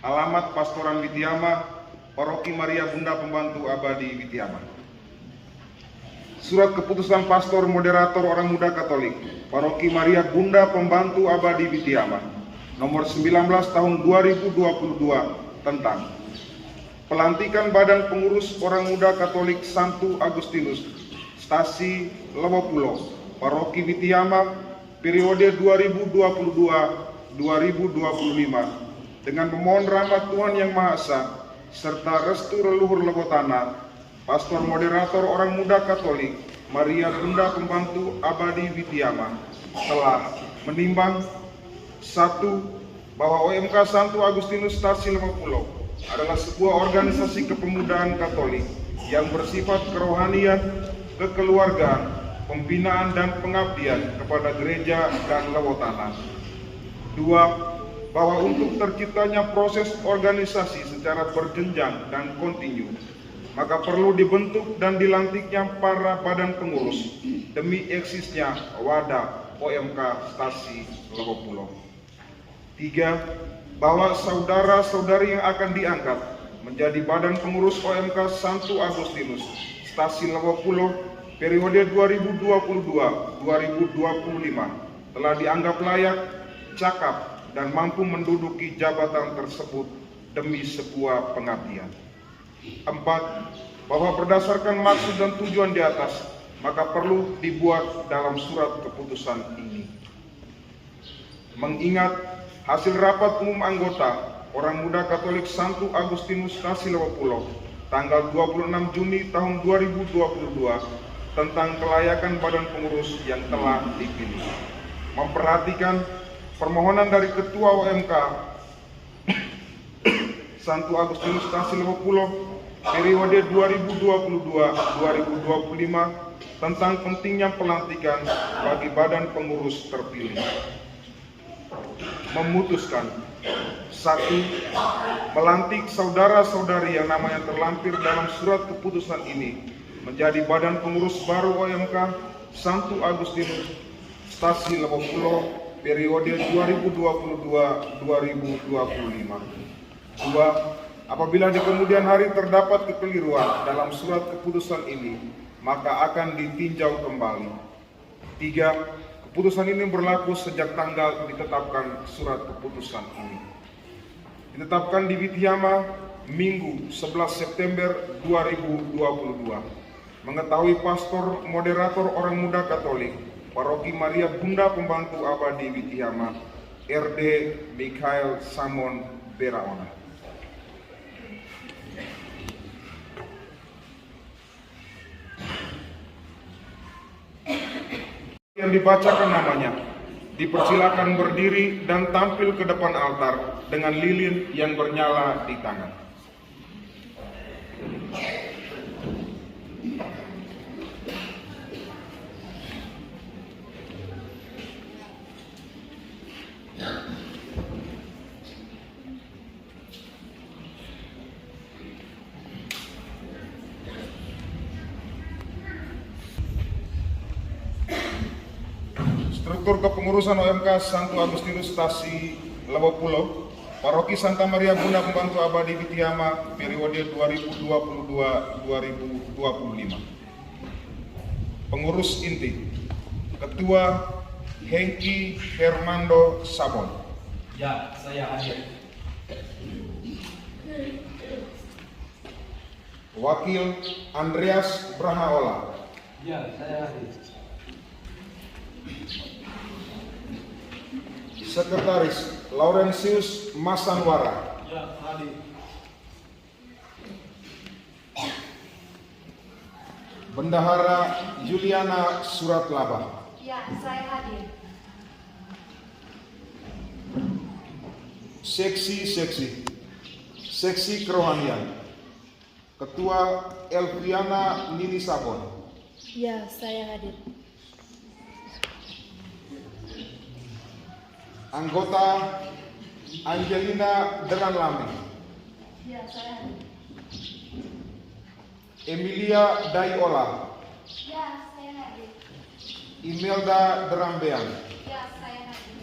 Alamat Pastoran Witiama, Paroki Maria Bunda Pembantu Abadi Witiama. Surat keputusan Pastor Moderator Orang Muda Katolik, Paroki Maria Bunda Pembantu Abadi Witiama, nomor 19 tahun 2022 tentang pelantikan Badan Pengurus Orang Muda Katolik Santo Agustinus, Stasi Lewopulo, Paroki Witiama, periode 2022-2025, dengan memohon rahmat Tuhan Yang Maha Esa serta restu leluhur Lewotana. Pastor Moderator Orang Muda Katolik Maria Bunda Pembantu Abadi Witiama telah menimbang: 1. Bahwa OMK Santo Agustinus Stasi Lewopulo adalah sebuah organisasi kepemudaan Katolik yang bersifat kerohanian, kekeluargaan, pembinaan dan pengabdian kepada gereja dan Lewotana. 2. Bahwa untuk terciptanya proses organisasi secara berjenjang dan kontinu, maka perlu dibentuk dan dilantiknya para badan pengurus demi eksisnya wadah OMK Stasi Lewopulo. 3. Bahwa saudara-saudari yang akan diangkat menjadi badan pengurus OMK Santo Agustinus Stasi Lewopulo periode 2022-2025 telah dianggap layak, cakap, dan mampu menduduki jabatan tersebut demi sebuah pengabdian. 4. Bahwa berdasarkan maksud dan tujuan di atas, maka perlu dibuat dalam surat keputusan ini. Mengingat hasil rapat umum anggota Orang Muda Katolik Santo Agustinus Stasi Lewopulo tanggal 26 Juni tahun 2022 tentang kelayakan badan pengurus yang telah dipilih, memperhatikan permohonan dari Ketua OMK Santo Agustinus Stasi Lewopulo periode 2022-2025 tentang pentingnya pelantikan bagi badan pengurus terpilih. Memutuskan: 1. Melantik saudara-saudari yang namanya terlampir dalam surat keputusan ini menjadi badan pengurus baru OMK Santo Agustinus Stasi Lewopulo periode 2022-2025. 2. Apabila di kemudian hari terdapat kekeliruan dalam surat keputusan ini, maka akan ditinjau kembali. 3. Keputusan ini berlaku sejak tanggal ditetapkan surat keputusan ini. Ditetapkan di Witiama Minggu 11 September 2022. Mengetahui Pastor Moderator Orang Muda Katolik Paroki Maria Bunda Pembantu Abadi Witiama, RD Mikhail Samon Beraona. Yang dibacakan namanya dipersilakan berdiri dan tampil ke depan altar dengan lilin yang bernyala di tangan. Struktur kepengurusan OMK Santo Agustinus Stasi Lewopulo, Paroki Santa Maria Bunda Pembantu Abadi Witiama periode 2022-2025. Pengurus inti: Ketua Hengki Hermando Sabon. Ya, saya hadir. Wakil Andreas Brahaola. Ya, saya hadir. Sekretaris Laurentius Masanwara. Ya, hadir. Bendahara Juliana Suratlaba. Ya, saya hadir. Seksi kerohanian. Ketua Elviana Nini Sabon. Ya, saya hadir. Anggota Angelina Deranlami. Ya, saya hadir. Emilia Daiola. Ya, saya hadir. Imelda Derambean. Ya, saya hadir.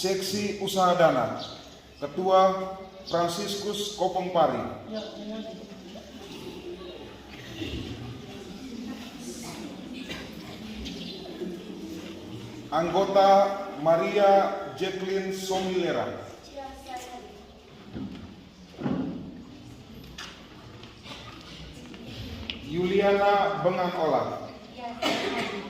Seksi Usaha Dana, Ketua Fransiskus Kopongpari. Anggota Maria Jacqueline Somilera. Ya, saya hadir. Yuliana Bengan Ola. Ya, saya hadir.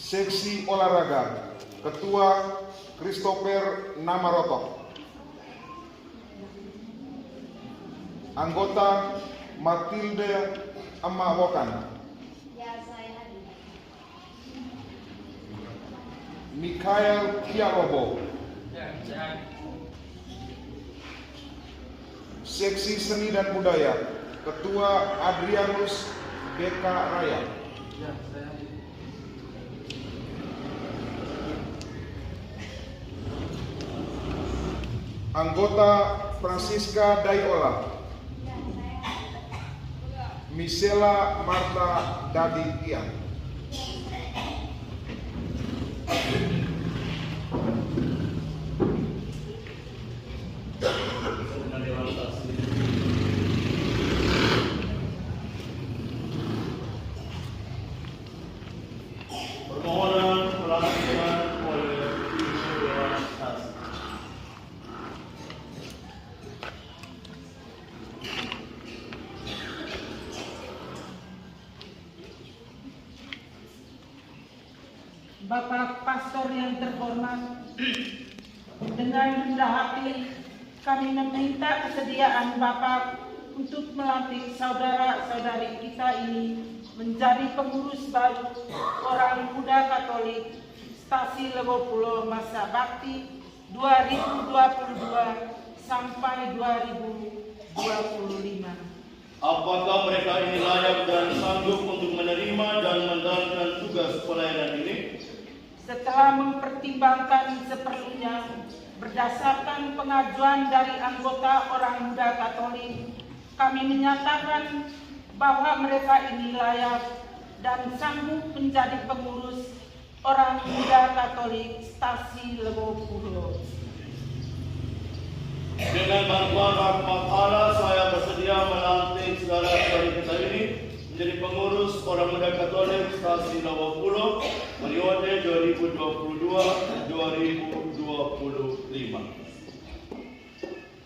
Seksi Olahraga, Ketua Christopher Namaroto. Anggota Matilde Amawokan. Ya, saya hadir. Mikael Kialobo. Ya, saya hadir. Seksi Seni dan Budaya, Ketua Adrianus BK Raya. Ya, saya hadir. Anggota Francisca Daiola. Ya, saya hadir. Misela Marta Dadi Tian. Permohonan pelantikan oleh Ibu Dewan Stasi. Bapak Pastor yang terhormat, dengan rendah hati kami meminta kesediaan Bapak untuk melantik saudara-saudari kita ini menjadi pengurus baru Orang Muda Katolik Stasi Lewopulo masa bakti 2022 sampai 2025. Apakah mereka ini layak dan sanggup untuk menerima dan menjalankan tugas pelayanan ini? Setelah mempertimbangkan seperlunya berdasarkan pengajuan dari anggota Orang Muda Katolik, kami menyatakan bahwa mereka ini layak dan sanggup menjadi pengurus Orang Muda Katolik Stasi Lewopulo. Dengan bantuan rahmat Allah, saya bersedia melantik saudara-saudari kita ini menjadi pengurus Orang Muda Katolik Stasi Lewopulo periode 2022-2025.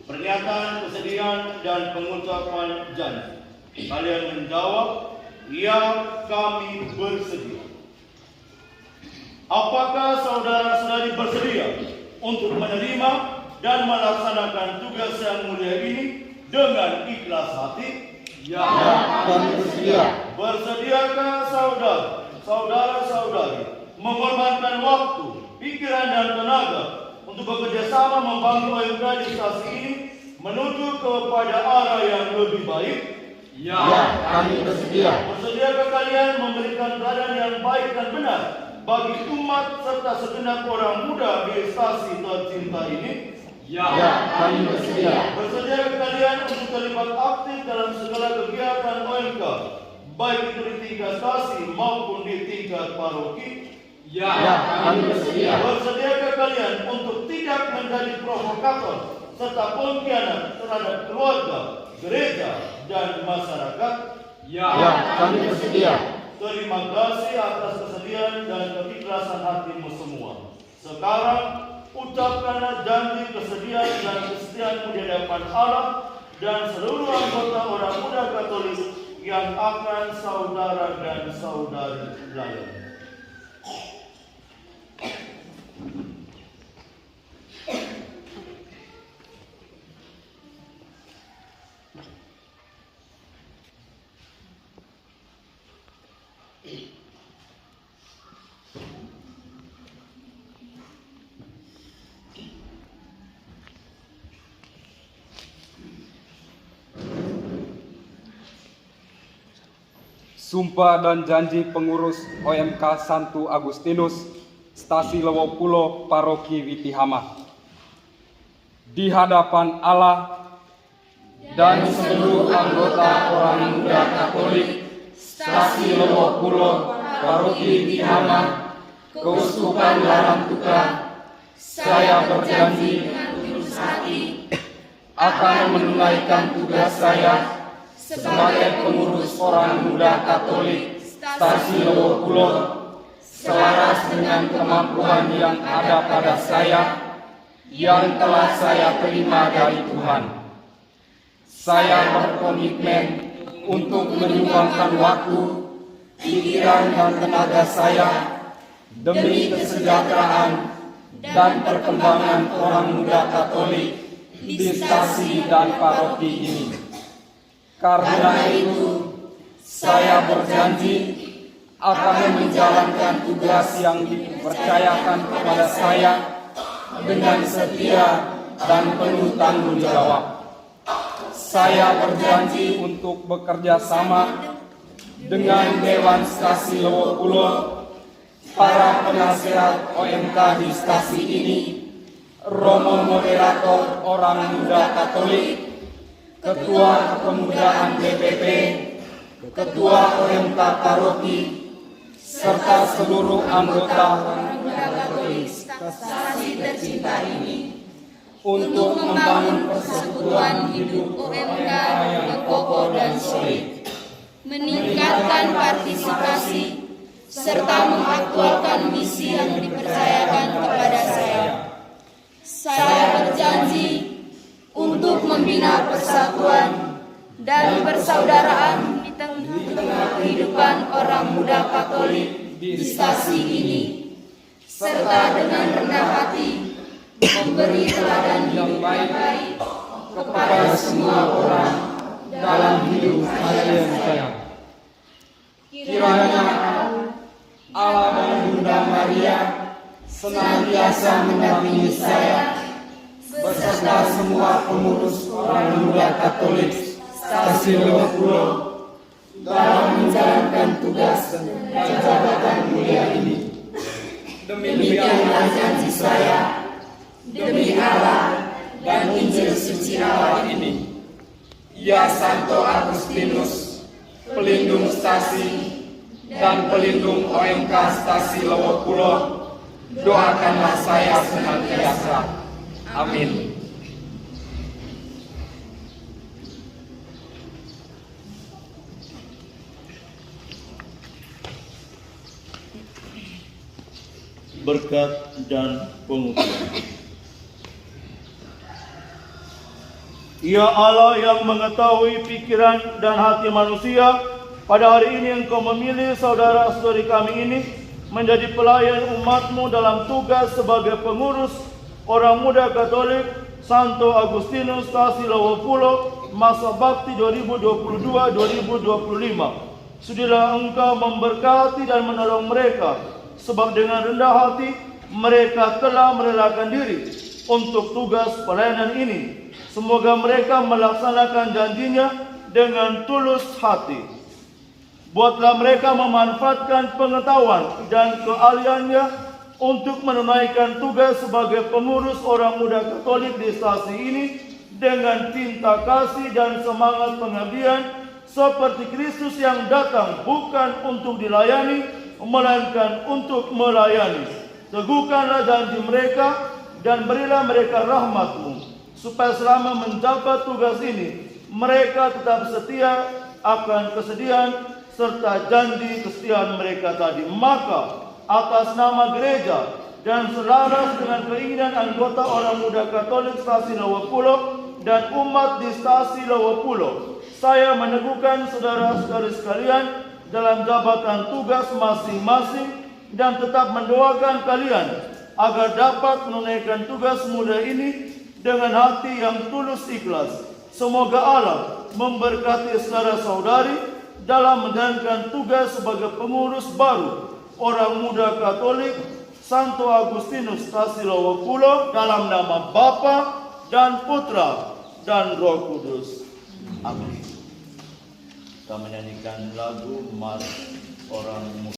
Pernyataan kesediaan dan pengucapan janji. Kalian menjawab, ya, kami bersedia. Apakah saudara-saudari bersedia untuk menerima dan melaksanakan tugas yang mulia ini dengan ikhlas hati? Ya. Kami bersedia. Bersediakah saudara-saudari mengorbankan waktu, pikiran dan tenaga untuk bekerja sama membantu OMK di stasi ini menuju kepada arah yang lebih baik? Ya. Kami bersedia. Bersediakah kalian memberikan teladan yang baik dan benar bagi umat serta segenap orang muda di stasi tercinta ini? Ya. Kami bersedia. Bersedia kalian untuk terlibat aktif dalam segala kegiatan OMK, baik itu di tingkat stasi maupun di tingkat paroki? Ya. Kami bersedia. Bersediakah kalian untuk tidak menjadi provokator serta pengkhianat terhadap keluarga, gereja, dan masyarakat? Ya. Kami bersedia. Terima kasih atas kesediaan dan keikhlasan hatimu semua. Sekarang ucapkanlah janji kesediaan dan kesetiaanmu di hadapan Allah dan seluruh anggota Orang Muda Katolik yang akan saudara dan saudari layani. Sumpah dan janji pengurus OMK Santo Agustinus, Stasi Lewopulo, Paroki Witihama. Di hadapan Allah, di dan seluruh anggota orang muda Katolik Stasi Lewo Pulo, Paroki Vitiama, Keuskupan Larang-Tuka, saya berjanji dengan tulus hati akan menunaikan tugas saya sebagai pengurus orang muda Katolik Stasi Lewo Pulo selaras dengan kemampuan yang ada pada saya yang telah saya terima dari Tuhan. Saya berkomitmen untuk menyumbangkan waktu, pikiran dan tenaga saya demi kesejahteraan dan perkembangan orang muda Katolik di stasi dan paroki ini. Karena itu, saya berjanji akan menjalankan tugas yang dipercayakan kepada saya dengan setia dan penuh tanggung jawab. Saya berjanji untuk bekerja sama dengan Dewan Stasi Lewo Pulo, para penasehat OMK di stasi ini, Romo Moderator Orang Muda Katolik, Ketua Kepemudaan DPP, Ketua OMK Paroki, serta seluruh anggota orang muda Katolik stasi tercinta ini untuk membangun persekutuan hidup OMK yang kokoh dan solid, meningkatkan partisipasi serta mengaktualkan misi yang dipercayakan kepada saya. Saya berjanji untuk membina persatuan dan persaudaraan di tengah kehidupan orang muda Katolik di stasi ini, serta dengan rendah hati memberi teladan hidup yang baik kepada semua orang dalam hidup kalian saya. Kiranya Allah dan Bunda Maria senantiasa mendampingi saya beserta semua pengurus orang muda Katolik Stasi Lewo Pulo dalam menjalankan tugas dan jabatan mulia ini. Demikianlah janji saya demi Allah dan Injil suci Allah ini. Ya Santo Agustinus, pelindung stasi dan pelindung OMK Stasi Lewo Pulo, doakanlah saya senantiasa. Amin. Berkat dan pengukuhan. Ya Allah yang mengetahui pikiran dan hati manusia, pada hari ini Engkau memilih saudara-saudari kami ini menjadi pelayan umat-Mu dalam tugas sebagai pengurus orang muda Katolik Santo Agustinus Stasi Lewo Pulo masa bakti 2022-2025. Sudilah Engkau memberkati dan menolong mereka, sebab dengan rendah hati mereka telah merelakan diri untuk tugas pelayanan ini. Semoga mereka melaksanakan janjinya dengan tulus hati. Buatlah mereka memanfaatkan pengetahuan dan keahliannya untuk menunaikan tugas sebagai pengurus orang muda Katolik di stasi ini dengan cinta kasih dan semangat pengabdian seperti Kristus yang datang bukan untuk dilayani, melainkan untuk melayani. Teguhkanlah janji mereka dan berilah mereka rahmat-Mu, supaya selama menjabat tugas ini mereka tetap setia akan kesediaan serta janji kesetiaan mereka tadi. Maka atas nama gereja dan selaras dengan keinginan anggota orang muda Katolik Stasi Lewo Pulo dan umat di Stasi Lewo Pulo, saya meneguhkan saudara-saudari sekalian dalam jabatan tugas masing-masing dan tetap mendoakan kalian agar dapat menunaikan tugas mulia ini dengan hati yang tulus ikhlas. Semoga Allah memberkati saudara-saudari dalam menjalankan tugas sebagai pengurus baru orang muda Katolik Santo Agustinus Stasi Lewo Pulo dalam nama Bapa dan Putra dan Roh Kudus. Amin. Kita menyanyikan lagu Mas Orang Muda.